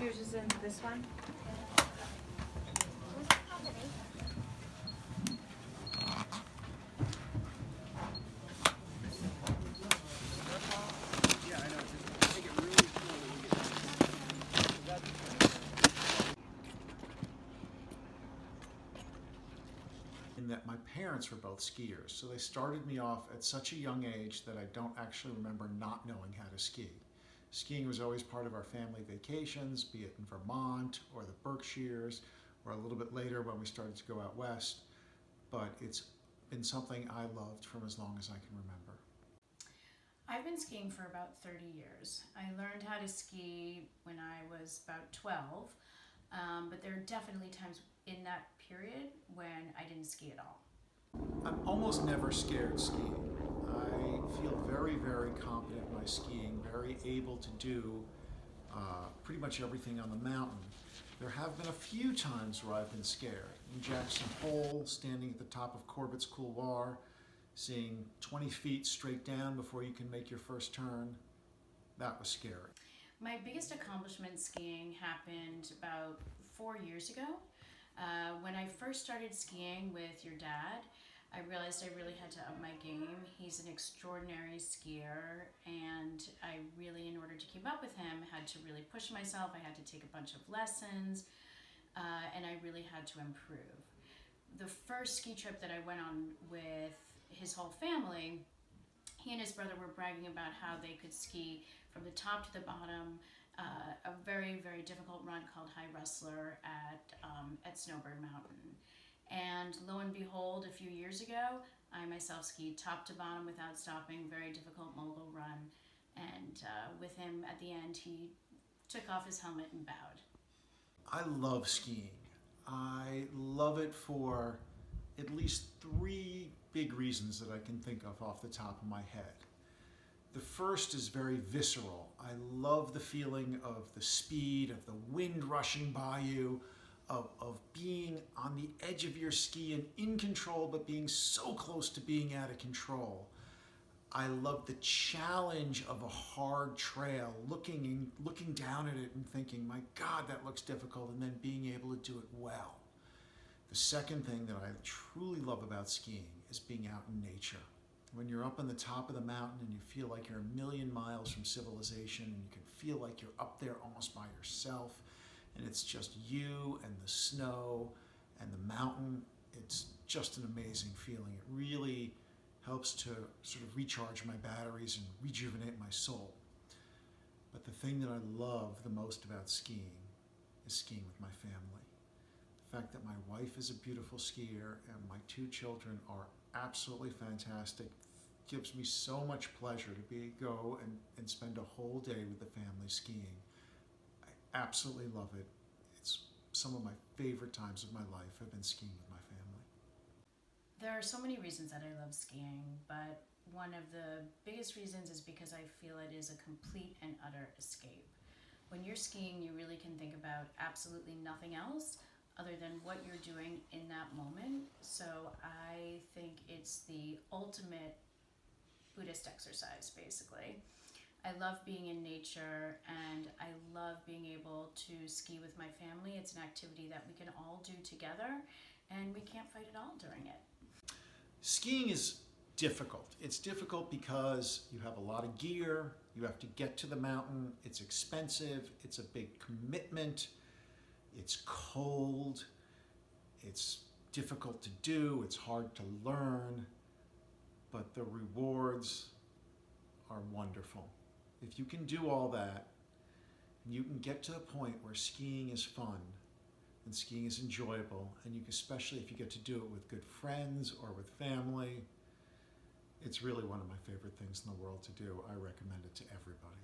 Yours is in this one? In that my parents were both skiers, so they started me off at such a young age that I don't actually remember not knowing how to ski. Skiing was always part of our family vacations, be it in Vermont or the Berkshires, or a little bit later when we started to go out west, but it's been something I loved from as long as I can remember. I've been skiing for about 30 years. I learned how to ski when I was about 12, but there are definitely times in that period when I didn't ski at all. I'm almost never scared skiing. I feel very, very confident in my skiing, very able to do pretty much everything on the mountain. There have been a few times where I've been scared. In Jackson Hole, standing at the top of Corbett's Couloir, seeing 20 feet straight down before you can make your first turn, that was scary. My biggest accomplishment skiing happened about 4 years ago. When I first started skiing with your dad, I realized I really had to up my game. He's an extraordinary skier, and I really, in order to keep up with him, had to really push myself. I had to take a bunch of lessons, and I really had to improve. The first ski trip that I went on with his whole family, he and his brother were bragging about how they could ski from the top to the bottom, a very, very difficult run called High Wrestler at Snowbird Mountain. And lo and behold, a few years ago, I myself skied top to bottom without stopping, very difficult mogul run. And with him at the end, he took off his helmet and bowed. I love skiing. I love it for at least 3 big reasons that I can think of off the top of my head. The first is very visceral. I love the feeling of the speed, of the wind rushing by you, of being on the edge of your ski and in control, but being so close to being out of control. I love the challenge of a hard trail, looking down at it and thinking, my God, that looks difficult, and then being able to do it well. The second thing that I truly love about skiing is being out in nature. When you're up on the top of the mountain and you feel like you're a million miles from civilization, and you can feel like you're up there almost by yourself, and it's just you and the snow and the mountain, it's just an amazing feeling. It really helps to sort of recharge my batteries and rejuvenate my soul. But the thing that I love the most about skiing is skiing with my family. The fact that my wife is a beautiful skier and my 2 children are absolutely fantastic gives me so much pleasure to go and spend a whole day with the family skiing. I absolutely love it. It's some of my favorite times of my life have been skiing with my family. There are so many reasons that I love skiing, but one of the biggest reasons is because I feel it is a complete and utter escape. When you're skiing, you really can think about absolutely nothing else other than what you're doing in that moment. So I think it's the ultimate Buddhist exercise, basically. I love being in nature, and I love being able to ski with my family. It's an activity that we can all do together, and we can't fight at all during it. Skiing is difficult. It's difficult because you have a lot of gear, you have to get to the mountain, it's expensive, it's a big commitment, it's cold, it's difficult to do, it's hard to learn, but the rewards are wonderful. If you can do all that, and you can get to the point where skiing is fun and skiing is enjoyable, and you can, especially if you get to do it with good friends or with family, it's really one of my favorite things in the world to do. I recommend it to everybody.